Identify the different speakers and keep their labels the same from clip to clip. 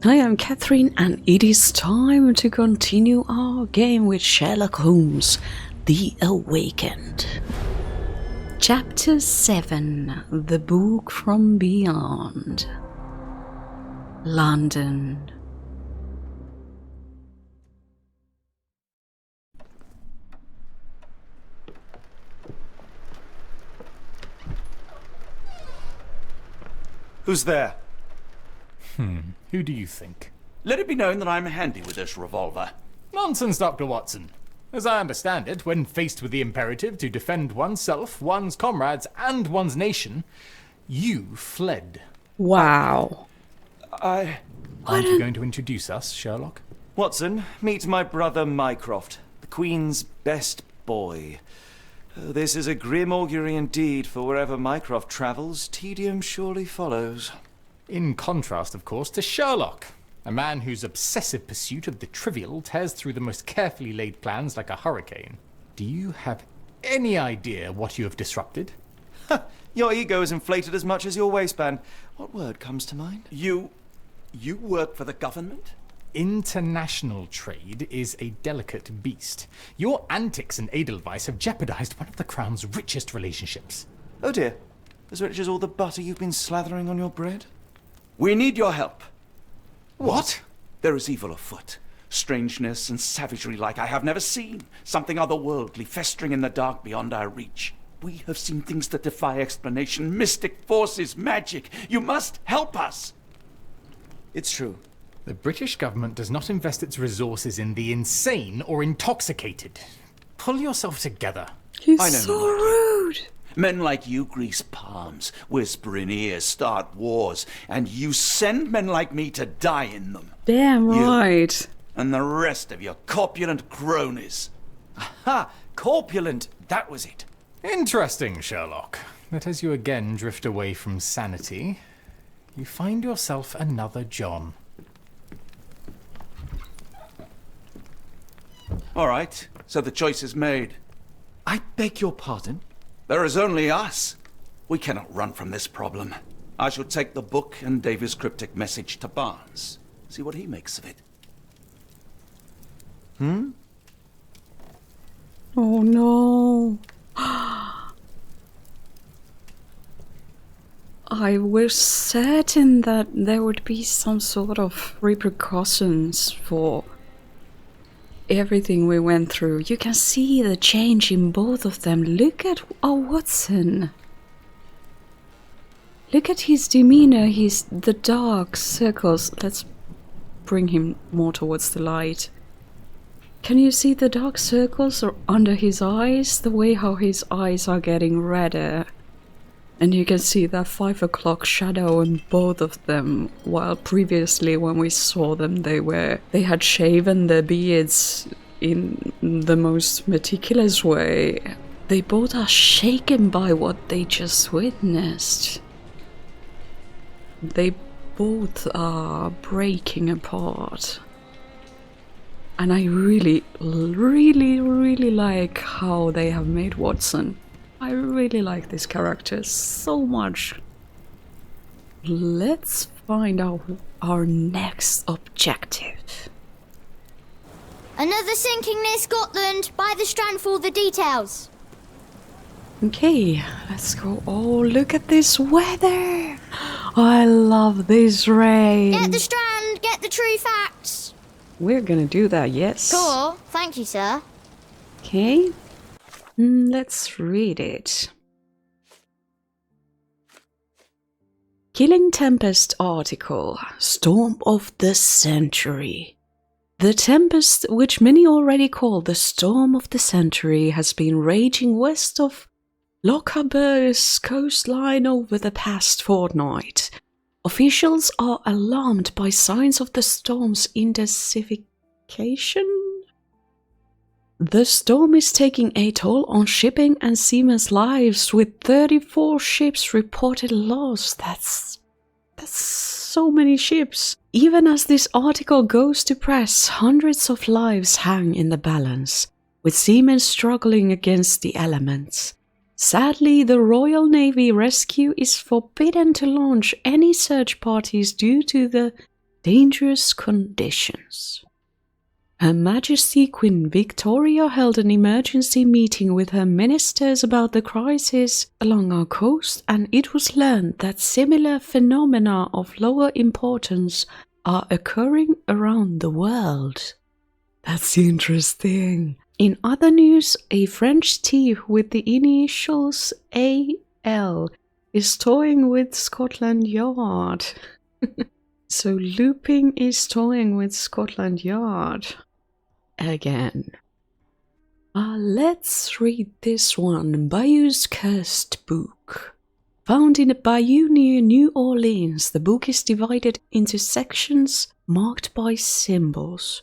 Speaker 1: I am Catherine, and it is time to continue our game with Sherlock Holmes, The Awakened. Chapter 7, The Book from Beyond. London.
Speaker 2: Who's there?
Speaker 3: Who do you think?
Speaker 2: Let it be known that I'm handy with this revolver.
Speaker 3: Nonsense, Dr. Watson. As I understand it, when faced with the imperative to defend oneself, one's comrades, and one's nation, you fled.
Speaker 1: Wow.
Speaker 3: Aren't you going to introduce us, Sherlock?
Speaker 2: Watson, meet my brother Mycroft, the Queen's best boy. This is a grim augury indeed, for wherever Mycroft travels, tedium surely follows.
Speaker 3: In contrast, of course, to Sherlock, a man whose obsessive pursuit of the trivial tears through the most carefully laid plans like a hurricane. Do you have any idea what you have disrupted?
Speaker 2: Your ego is inflated as much as your waistband. What word comes to mind? You work for the government?
Speaker 3: International trade is a delicate beast. Your antics and Edelweiss have jeopardized one of the Crown's richest relationships.
Speaker 2: Oh dear. As rich as all the butter you've been slathering on your bread? We need your help.
Speaker 3: What?
Speaker 2: There is evil afoot. Strangeness and savagery like I have never seen. Something otherworldly festering in the dark beyond our reach. We have seen things that defy explanation. Mystic forces, magic. You must help us. It's true.
Speaker 3: The British government does not invest its resources in the insane or intoxicated. Pull yourself together.
Speaker 1: He's
Speaker 2: I know
Speaker 1: so rude.
Speaker 2: Men like you grease palms, whisper in ears, start wars, and you send men like me to die in them.
Speaker 1: Damn right.
Speaker 2: You and the rest of your corpulent cronies. Aha! Corpulent, that was it.
Speaker 3: Interesting, Sherlock, that as you again drift away from sanity, you find yourself another John.
Speaker 2: All right, so the choice is made. I beg your pardon? There is only us. We cannot run from this problem. I shall take the book and Davy's cryptic message to Barnes. See what he makes of it.
Speaker 1: Oh no. I was certain that there would be some sort of repercussions for everything we went through. You can see the change in both of them. Look at Watson. Look at his demeanor, the dark circles. Let's bring him more towards the light. Can you see the dark circles under his eyes? The way how his eyes are getting redder. And you can see that 5 o'clock shadow in both of them, while previously when we saw them they had shaven their beards in the most meticulous way. They both are shaken by what they just witnessed. They both are breaking apart. And I really, really, really like how they have made Watson. I really like this character so much. Let's find out our next objective.
Speaker 4: Another sinking near Scotland. By the Strand for all the details.
Speaker 1: Okay, let's go. Oh, look at this weather. I love this rain.
Speaker 4: Get the Strand, get the true facts.
Speaker 1: We're gonna do that, yes.
Speaker 4: Cool. Thank you, sir.
Speaker 1: Okay. Let's read it. Killing Tempest article. Storm of the Century. The Tempest, which many already call the Storm of the Century, has been raging west of Lochaber's coastline over the past fortnight. Officials are alarmed by signs of the storm's intensification. The storm is taking a toll on shipping and seamen's lives, with 34 ships reported lost. That's so many ships. Even as this article goes to press, hundreds of lives hang in the balance, with seamen struggling against the elements. Sadly, the Royal Navy Rescue is forbidden to launch any search parties due to the dangerous conditions. Her Majesty Queen Victoria held an emergency meeting with her ministers about the crisis along our coast, and it was learned that similar phenomena of lower importance are occurring around the world. That's interesting. In other news, a French thief with the initials AL is toying with Scotland Yard. So looping is toying with Scotland Yard. Again. Let's read this one. Bayou's Cursed Book. Found in a bayou near New Orleans, the book is divided into sections marked by symbols.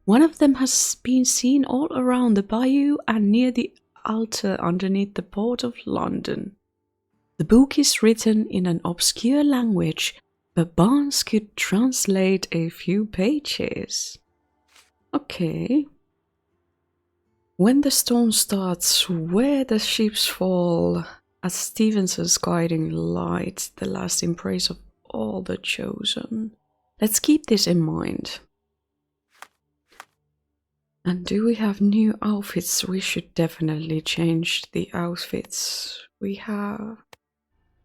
Speaker 1: One of them has been seen all around the bayou and near the altar underneath the port of London. The book is written in an obscure language, but Barnes could translate a few pages. Okay. When the storm starts, where the ships fall, as Stevenson's guiding light, the last embrace of all the chosen. Let's keep this in mind. And do we have new outfits? We should definitely change the outfits we have.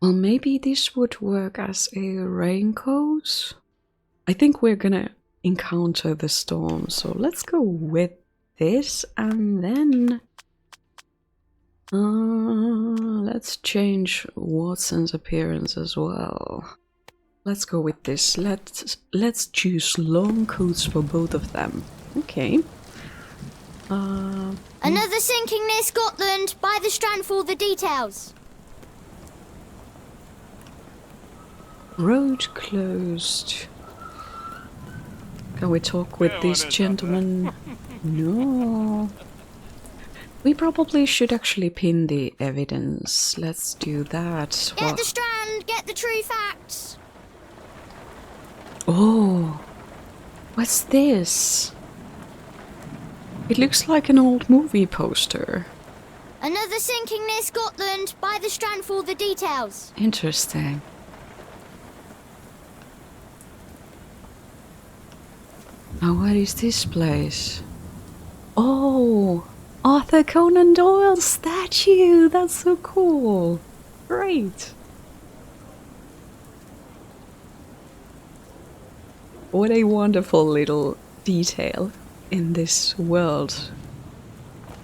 Speaker 1: Well, maybe this would work as a raincoat. I think we're gonna encounter the storm, so let's go with this, and then let's change Watson's appearance as well. Let's go with this. Let's choose long coats for both of them. Okay.
Speaker 4: Another sinking near Scotland. By the strand for the details.
Speaker 1: Road closed. Can we talk with this gentleman? No. We probably should actually pin the evidence. Let's do that.
Speaker 4: Get the strand, get the true facts.
Speaker 1: Oh, what's this? It looks like an old movie poster.
Speaker 4: Another sinking near Scotland. By the strand for the details.
Speaker 1: Interesting. Now, what is this place? Oh, Arthur Conan Doyle's statue! That's so cool! Great! What a wonderful little detail in this world.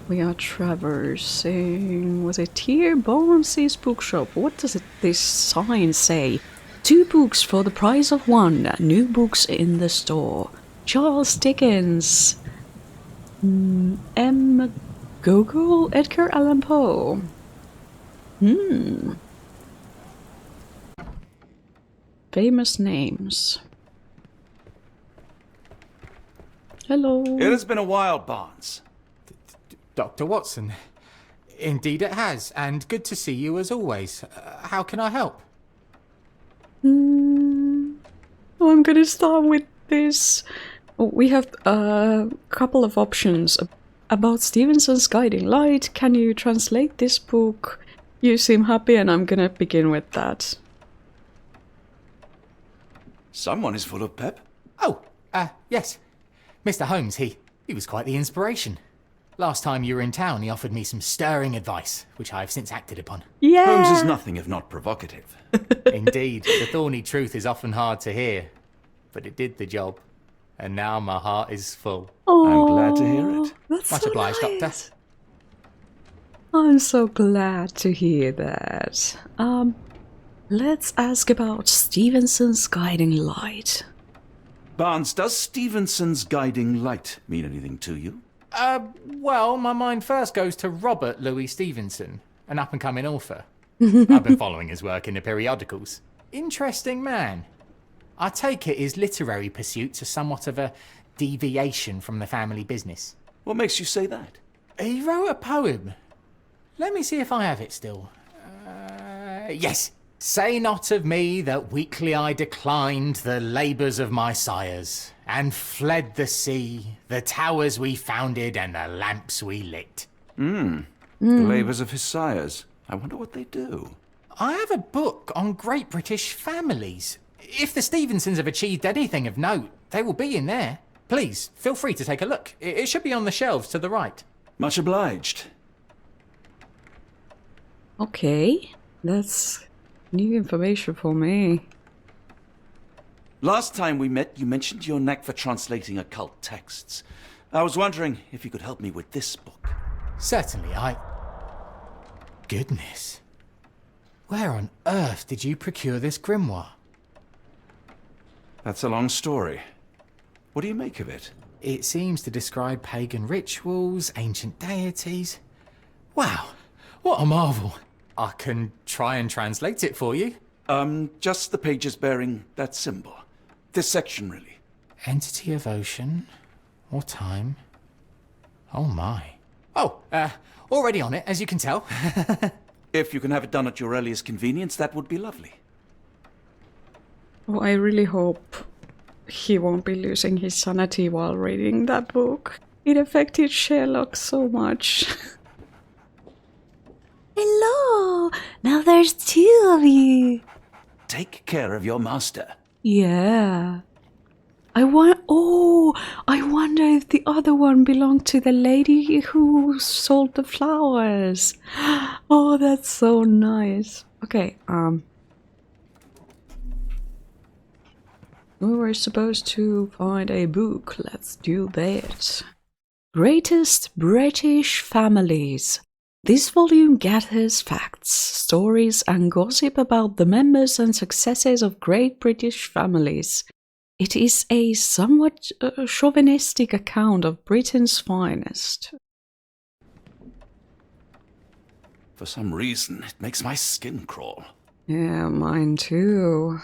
Speaker 1: We are traversing... Was it here? Barnes' bookshop. What does this sign say? 2 books for the price of 1. New books in the store. Charles Dickens. M. Gogol, Edgar Allan Poe. Famous names. Hello.
Speaker 2: It has been a while, Barnes.
Speaker 3: Dr. Watson. Indeed it has, and good to see you as always. How can I help?
Speaker 1: Oh, I'm gonna start with this. We have a couple of options about Stevenson's Guiding Light. Can you translate this book? You seem happy, and I'm gonna begin with that.
Speaker 2: Someone is full of pep.
Speaker 3: Oh, yes. Mr. Holmes, he was quite the inspiration. Last time you were in town, he offered me some stirring advice, which I have since acted upon.
Speaker 1: Yeah!
Speaker 2: Holmes is nothing if not provocative.
Speaker 3: Indeed, the thorny truth is often hard to hear, but it did the job. And now my heart is full.
Speaker 1: Aww,
Speaker 2: I'm glad to hear it.
Speaker 1: That's
Speaker 3: Much
Speaker 1: so
Speaker 3: obliged,
Speaker 1: nice.
Speaker 3: Doctor.
Speaker 1: I'm so glad to hear that. Let's ask about Stevenson's Guiding Light.
Speaker 2: Barnes, does Stevenson's Guiding Light mean anything to you?
Speaker 3: Well, my mind first goes to Robert Louis Stevenson, an up-and-coming author. I've been following his work in the periodicals. Interesting man. I take it his literary pursuits are somewhat of a deviation from the family business.
Speaker 2: What makes you say that?
Speaker 3: He wrote a poem. Let me see if I have it still. Yes. Say not of me that weakly I declined the labours of my sires, and fled the sea, the towers we founded, and the lamps we lit.
Speaker 2: The labours of his sires. I wonder what they do.
Speaker 3: I have a book on great British families. If the Stevensons have achieved anything of note, they will be in there. Please, feel free to take a look. It should be on the shelves to the right.
Speaker 2: Much obliged.
Speaker 1: Okay, that's new information for me.
Speaker 2: Last time we met, you mentioned your knack for translating occult texts. I was wondering if you could help me with this book.
Speaker 3: Certainly, Goodness. Where on earth did you procure this grimoire?
Speaker 2: That's a long story. What do you make of it?
Speaker 3: It seems to describe pagan rituals, ancient deities. Wow, what a marvel. I can try and translate it for you.
Speaker 2: Just the pages bearing that symbol. This section, really.
Speaker 3: Entity of ocean or time. Oh my. Oh, already on it, as you can tell.
Speaker 2: If you can have it done at your earliest convenience, that would be lovely.
Speaker 1: Oh, I really hope he won't be losing his sanity while reading that book. It affected Sherlock so much. Hello! Now there's two of you.
Speaker 2: Take care of your master.
Speaker 1: Yeah. I wonder if the other one belonged to the lady who sold the flowers. Oh, that's so nice. Okay, we were supposed to find a book. Let's do that. Greatest British Families. This volume gathers facts, stories, and gossip about the members and successes of great British families. It is a somewhat chauvinistic account of Britain's finest.
Speaker 2: For some reason, it makes my skin crawl.
Speaker 1: Yeah, mine too.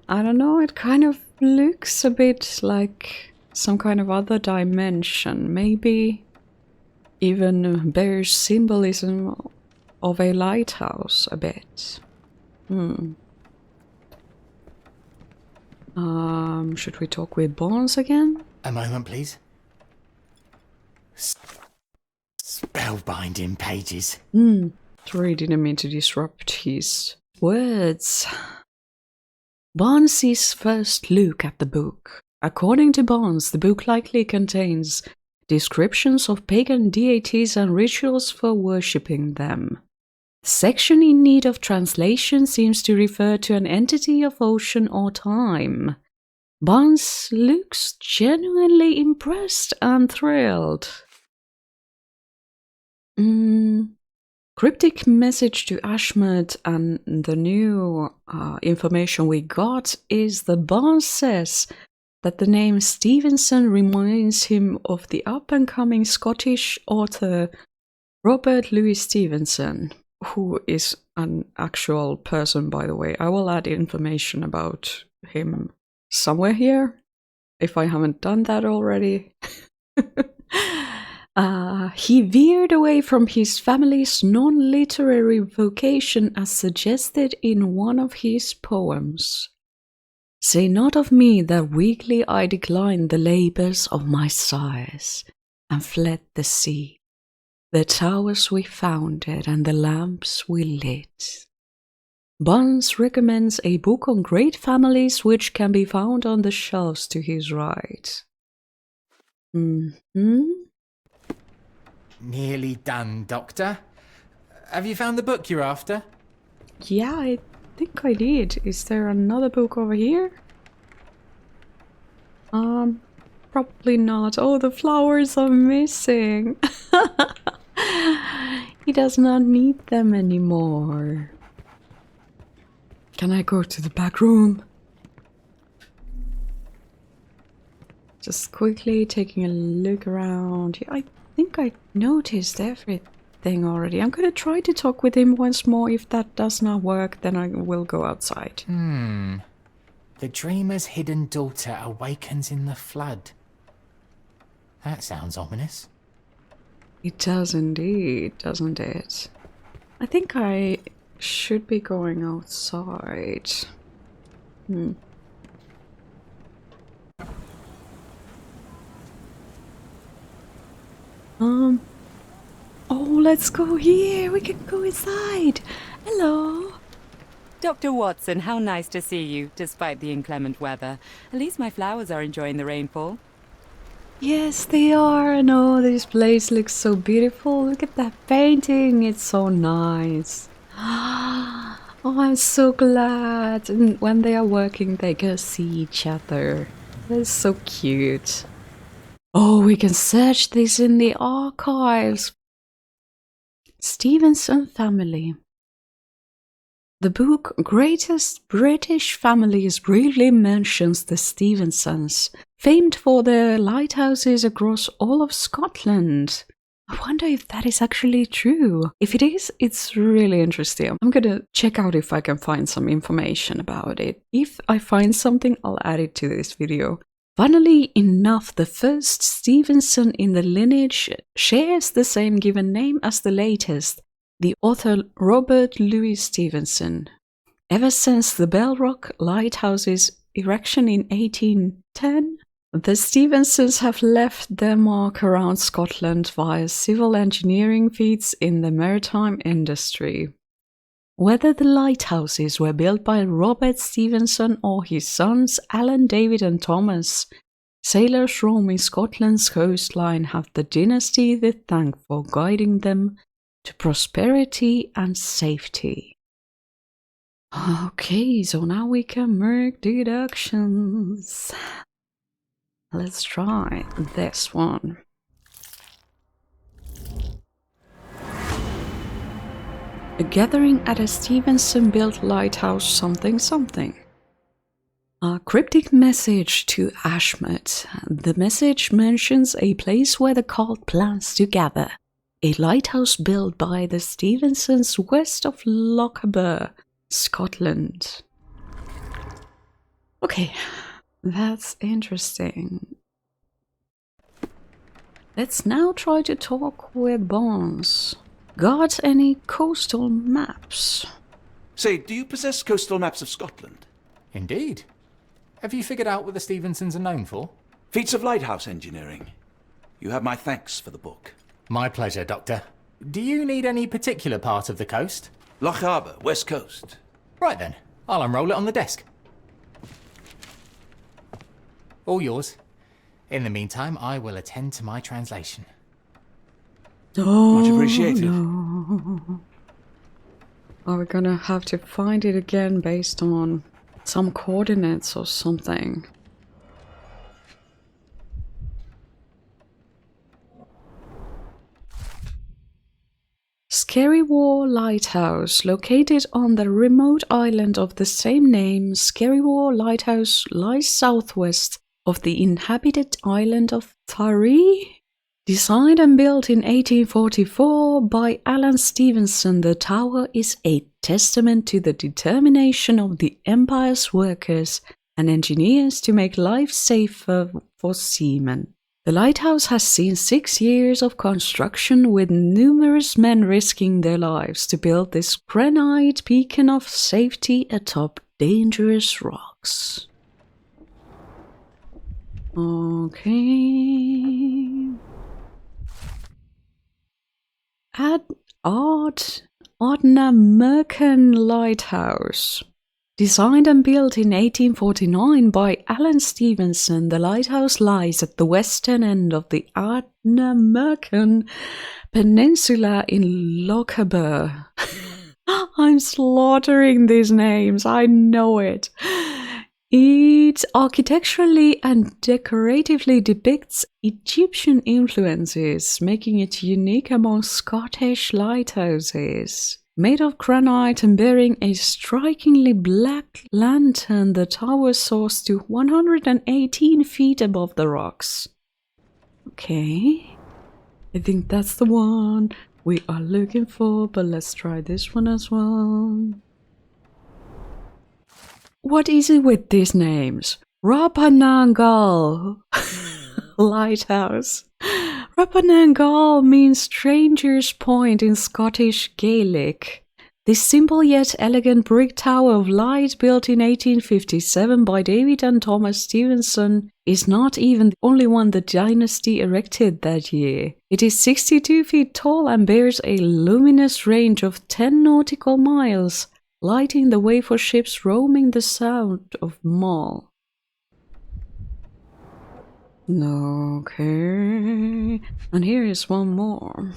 Speaker 1: I don't know, it kind of looks a bit like some kind of other dimension. Maybe even bears symbolism of a lighthouse a bit. Should we talk with Barnes again?
Speaker 3: A moment, please. Spellbinding pages.
Speaker 1: Sorry, didn't mean to disrupt his words. Barnes's first look at the book. According to Barnes, the book likely contains descriptions of pagan deities and rituals for worshipping them. The section in need of translation seems to refer to an entity of ocean or time. Barnes looks genuinely impressed and thrilled. Cryptic message to Ashmont, and the new information we got is that Barnes says that the name Stevenson reminds him of the up-and-coming Scottish author Robert Louis Stevenson, who is an actual person, by the way. I will add information about him somewhere here, if I haven't done that already. He veered away from his family's non-literary vocation as suggested in one of his poems. Say not of me that weakly I declined the labours of my sires, and fled the sea, the towers we founded and the lamps we lit. Barnes recommends a book on great families which can be found on the shelves to his right.
Speaker 3: Nearly done, Doctor. Have you found the book you're after?
Speaker 1: Yeah, I think I did. Is there another book over here? Probably not. Oh, the flowers are missing. He does not need them anymore. Can I go to the back room? Just quickly taking a look around. I think I noticed everything already. I'm gonna try to talk with him once more. If that does not work, then I will go outside.
Speaker 3: The dreamer's hidden daughter awakens in the flood. That sounds ominous.
Speaker 1: It does indeed, doesn't it? I think I should be going outside. Oh, let's go here. We can go inside. Hello.
Speaker 5: Dr. Watson, how nice to see you, despite the inclement weather. At least my flowers are enjoying the rainfall.
Speaker 1: Yes, they are. And oh, this place looks so beautiful. Look at that painting. It's so nice. Oh, I'm so glad. And when they are working, they can see each other. That's so cute. Oh, we can search this in the archives. Stevenson family. The book Greatest British Families briefly mentions the Stevensons, famed for their lighthouses across all of Scotland. I wonder if that is actually true. If it is, it's really interesting. I'm gonna check out if I can find some information about it. If I find something, I'll add it to this video. Funnily enough, the first Stevenson in the lineage shares the same given name as the latest, the author Robert Louis Stevenson. Ever since the Bell Rock Lighthouse's erection in 1810, the Stevensons have left their mark around Scotland via civil engineering feats in the maritime industry. Whether the lighthouses were built by Robert Stevenson or his sons Alan, David and Thomas, sailors roaming Scotland's coastline have the dynasty to thank for guiding them to prosperity and safety. Okay, so now we can make deductions. Let's try this one. A gathering at a Stevenson-built lighthouse something something. A cryptic message to Ashmont. The message mentions a place where the cult plans to gather. A lighthouse built by the Stevensons west of Lochaber, Scotland. Okay, that's interesting. Let's now try to talk with Bones. Got any coastal maps?
Speaker 2: Say, do you possess coastal maps of Scotland?
Speaker 3: Indeed. Have you figured out what the Stevensons are known for?
Speaker 2: Feats of lighthouse engineering. You have my thanks for the book.
Speaker 3: My pleasure, Doctor. Do you need any particular part of the coast?
Speaker 2: Lochaber, west coast.
Speaker 3: Right then, I'll unroll it on the desk. All yours. In the meantime, I will attend to my translation.
Speaker 1: Oh,
Speaker 2: Much appreciated.
Speaker 1: No. Are we gonna have to find it again based on some coordinates or something? Scary War Lighthouse, located on the remote island of the same name. Scary War Lighthouse lies southwest of the inhabited island of Tari. Designed and built in 1844 by Alan Stevenson, the tower is a testament to the determination of the Empire's workers and engineers to make life safer for seamen. The lighthouse has seen 6 years of construction, with numerous men risking their lives to build this granite beacon of safety atop dangerous rocks. Okay. Ardnamurchan Lighthouse. Designed and built in 1849 by Alan Stevenson, the lighthouse lies at the western end of the Ardnamurchan Peninsula in Lochaber. I'm slaughtering these names, I know it. It architecturally and decoratively depicts Egyptian influences, making it unique among Scottish lighthouses. Made of granite and bearing a strikingly black lantern, the tower soars to 118 feet above the rocks. Okay, I think that's the one we are looking for, but let's try this one as well. What is it with these names? Rapanangal Lighthouse. Rapanangal means Stranger's Point in Scottish Gaelic. This simple yet elegant brick tower of light, built in 1857 by David and Thomas Stevenson, is not even the only one the dynasty erected that year. It is 62 feet tall and bears a luminous range of 10 nautical miles, lighting the way for ships roaming the Sound of Mull. Okay, and here is one more.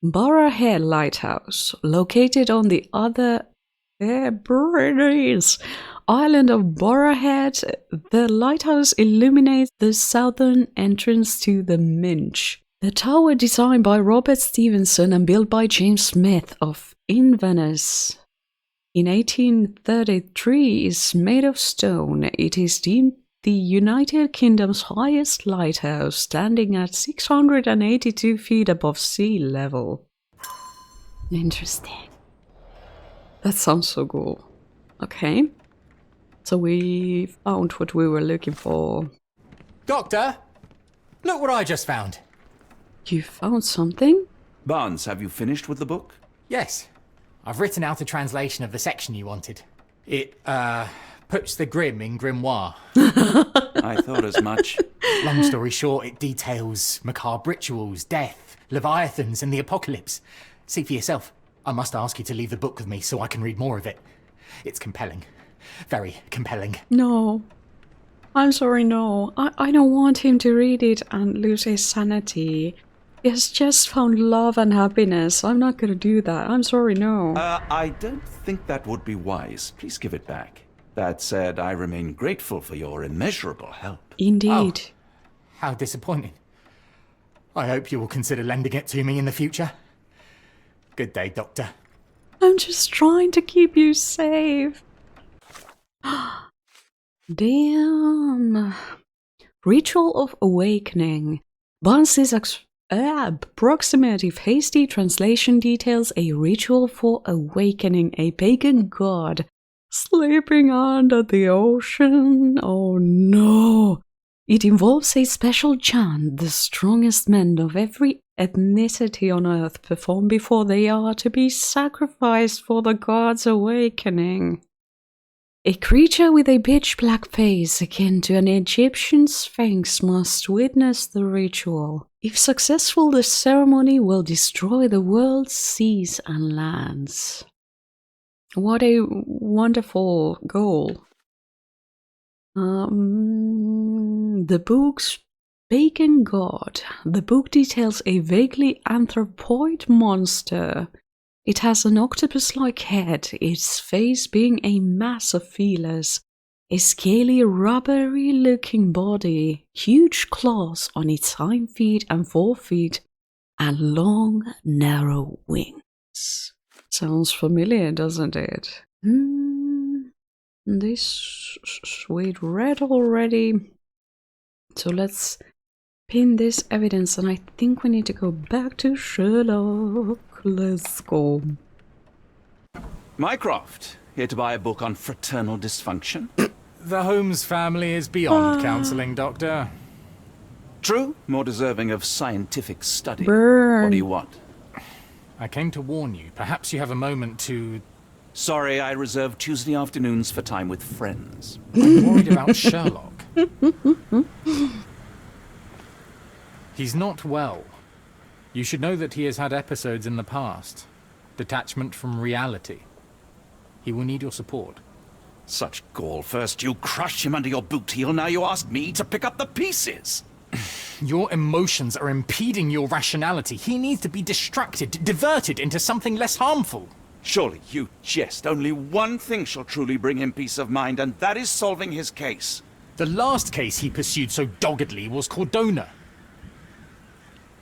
Speaker 1: Borough Head Lighthouse, located on the other British island of Borough Head, the lighthouse illuminates the southern entrance to the Minch. The tower, designed by Robert Stevenson and built by James Smith of Inverness in 1833, is made of stone. It is deemed the United Kingdom's highest lighthouse, standing at 682 feet above sea level. Interesting. That sounds so cool. Okay. So we found what we were looking for.
Speaker 3: Doctor, look what I just found.
Speaker 1: You found something?
Speaker 2: Barnes, have you finished with the book?
Speaker 3: Yes, I've written out a translation of the section you wanted. It, puts the grim in grimoire.
Speaker 2: I thought as much.
Speaker 3: Long story short, it details macabre rituals, death, leviathans, and the apocalypse. See for yourself. I must ask you to leave the book with me so I can read more of it. It's compelling. Very compelling.
Speaker 1: No. I'm sorry, no. I don't want him to read it and lose his sanity. He has just found love and happiness. I'm not going to do that. I'm sorry, no.
Speaker 2: I don't think that would be wise. Please give it back. That said, I remain grateful for your immeasurable help.
Speaker 1: Indeed.
Speaker 3: Oh, how disappointing. I hope you will consider lending it to me in the future. Good day, Doctor.
Speaker 1: I'm just trying to keep you safe. Damn. Ritual of Awakening. Barnes' approximative hasty translation details a ritual for awakening a pagan god sleeping under the ocean. Oh no. It involves a special chant the strongest men of every ethnicity on Earth perform before they are to be sacrificed for the god's awakening. A creature with a pitch black face akin to an Egyptian sphinx must witness the ritual. If successful, the ceremony will destroy the world's seas and lands. What a wonderful goal. The book's Pagan God. The book details a vaguely anthropoid monster. It has an octopus-like head, its face being a mass of feelers, a scaly, rubbery-looking body, huge claws on its hind feet and forefeet, and long, narrow wings. Sounds familiar, doesn't it? This we'd read already. So let's pin this evidence, and I think we need to go back to Sherlock. Let's go.
Speaker 2: Mycroft, here to buy a book on fraternal dysfunction.
Speaker 3: The Holmes family is beyond counselling, Doctor.
Speaker 2: True, more deserving of scientific study.
Speaker 1: Burn.
Speaker 2: What do you want?
Speaker 3: I came to warn you. Perhaps you have a moment to...
Speaker 2: Sorry, I reserve Tuesday afternoons for time with friends.
Speaker 3: I'm worried about Sherlock. He's not well. You should know that he has had episodes in the past. Detachment from reality. He will need your support.
Speaker 2: Such gall. First you crush him under your boot heel, now you ask me to pick up the pieces.
Speaker 3: Your emotions are impeding your rationality. He needs to be distracted, diverted into something less harmful.
Speaker 2: Surely you jest. Only one thing shall truly bring him peace of mind, and that is solving his case.
Speaker 3: The last case he pursued so doggedly was Cordona.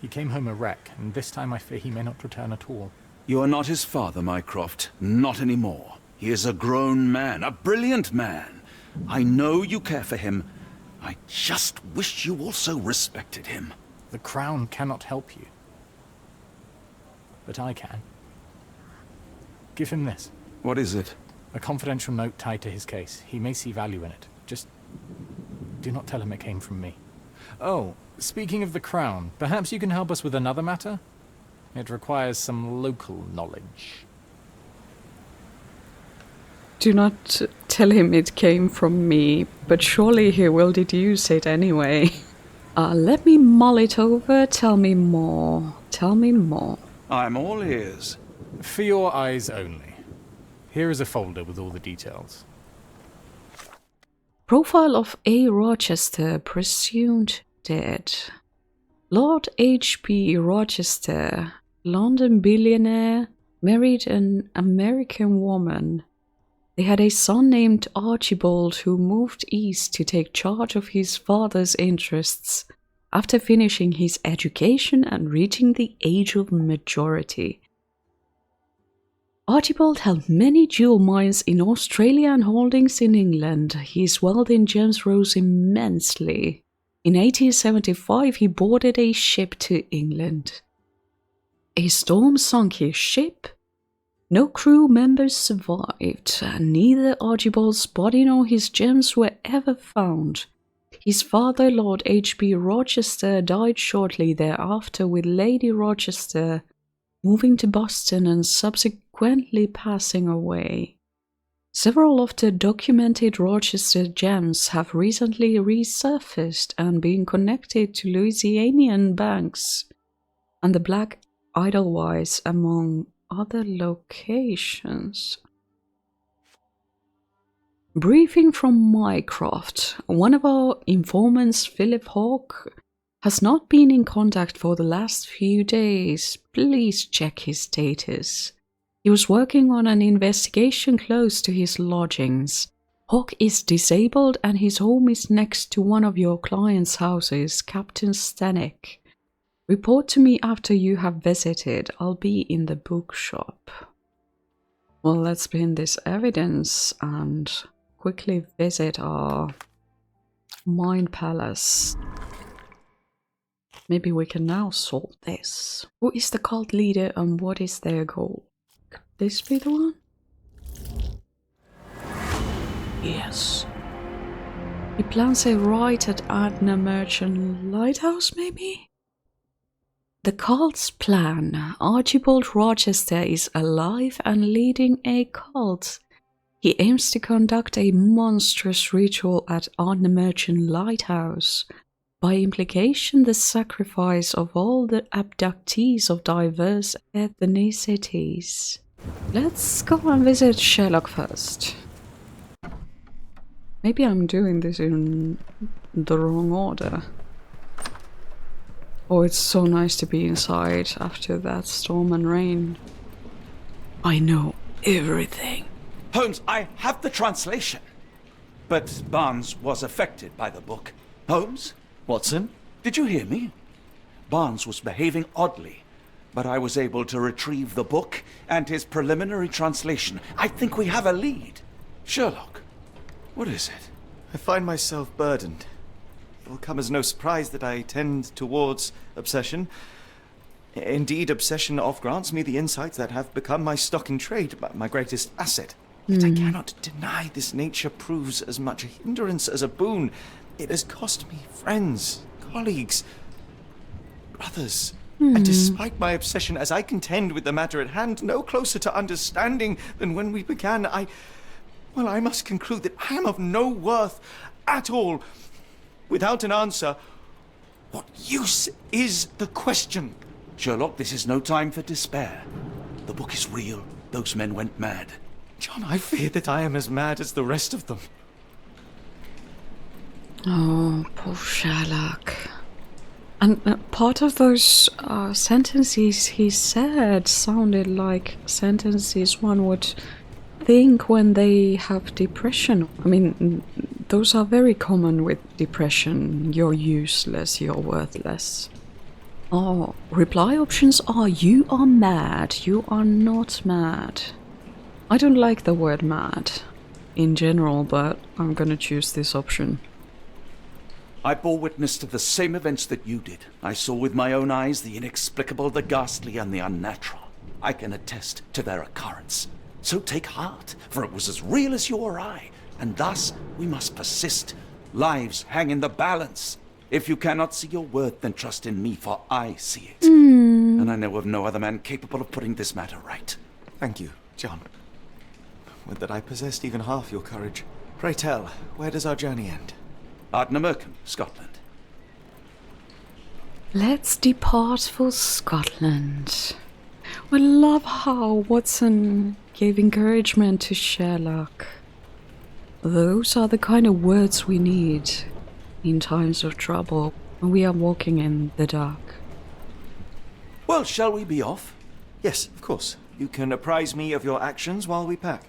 Speaker 3: He came home a wreck, and this time I fear he may not return at all.
Speaker 2: You are not his father, Mycroft. Not anymore. He is a grown man, a brilliant man. I know you care for him. I just wish you also respected him.
Speaker 3: The Crown cannot help you. But I can. Give him this.
Speaker 2: What is it?
Speaker 3: A confidential note tied to his case. He may see value in it. Just do not tell him it came from me. Oh, speaking of the Crown, perhaps you can help us with another matter? It requires some local knowledge.
Speaker 1: Do not tell him it came from me, but surely he will deduce it anyway. Let me mull it over. Tell me more. Tell me more.
Speaker 2: I'm all ears.
Speaker 3: For your eyes only. Here is a folder with all the details.
Speaker 1: Profile of A. Rochester, presumed dead. Lord H.B. Rochester, London billionaire, married an American woman. They had a son named Archibald who moved east to take charge of his father's interests after finishing his education and reaching the age of majority. Archibald held many jewel mines in Australia and holdings in England. His wealth in gems rose immensely. In 1875, he boarded a ship to England. A storm sunk his ship. No crew members survived, and neither Archibald's body nor his gems were ever found. His father, Lord H.B. Rochester, died shortly thereafter, with Lady Rochester moving to Boston and subsequently passing away. Several of the documented Rochester gems have recently resurfaced and been connected to Louisianian banks and the Black Edelweiss, among other locations. Briefing from Mycroft. One of our informants, Philip Hawke, has not been in contact for the last few days. Please check his status. He was working on an investigation close to his lodgings. Hawke is disabled and his home is next to one of your client's houses, Captain Stanek. Report to me after you have visited. I'll be in the bookshop. Well, let's bin this evidence and quickly visit our Mind Palace. Maybe we can now solve this. Who is the cult leader and what is their goal? Could this be the one? Yes. He plans a ride at Adna Merchant Lighthouse, maybe? The cult's plan. Archibald Rochester is alive and leading a cult. He aims to conduct a monstrous ritual at Adna Merchant Lighthouse. By implication, the sacrifice of all the abductees of diverse ethnicities. Let's go and visit Sherlock first. Maybe I'm doing this in the wrong order. Oh, it's so nice to be inside after that storm and rain. I know everything.
Speaker 2: Holmes, I have the translation. But Barnes was affected by the book. Holmes?
Speaker 6: Watson?
Speaker 2: Did you hear me? Barnes was behaving oddly, but I was able to retrieve the book and his preliminary translation. I think we have a lead. Sherlock, what is it?
Speaker 6: I find myself burdened. It will come as no surprise that I tend towards obsession. Indeed, obsession oft grants me the insights that have become my stock in trade, my greatest asset. Yet I cannot deny this nature proves as much a hindrance as a boon. It has cost me friends, colleagues, brothers. And despite my obsession, as I contend with the matter at hand, no closer to understanding than when we began, I must conclude that I am of no worth at all. Without an answer, what use is the question?
Speaker 2: Sherlock, this is no time for despair. The book is real. Those men went mad.
Speaker 6: John, I fear that I am as mad as the rest of them.
Speaker 1: Oh, poor Sherlock. And part of those sentences he said sounded like sentences one would think when they have depression. I mean, those are very common with depression. You're useless, you're worthless. Oh, reply options are you are mad, you are not mad. I don't like the word mad in general, but I'm gonna choose this option.
Speaker 2: I bore witness to the same events that you did. I saw with my own eyes the inexplicable, the ghastly, and the unnatural. I can attest to their occurrence. So take heart, for it was as real as you or I, and thus we must persist. Lives hang in the balance. If you cannot see your worth, then trust in me, for I see it. And I know of no other man capable of putting this matter right.
Speaker 6: Thank you, John. Would that I possessed even half your courage. Pray tell, where does our journey end?
Speaker 2: Ardnamurchan, Scotland.
Speaker 1: Let's depart for Scotland. I love how Watson gave encouragement to Sherlock. Those are the kind of words we need in times of trouble when we are walking in the dark.
Speaker 2: Well, shall we be off?
Speaker 6: Yes, of course. You can apprise me of your actions while we pack.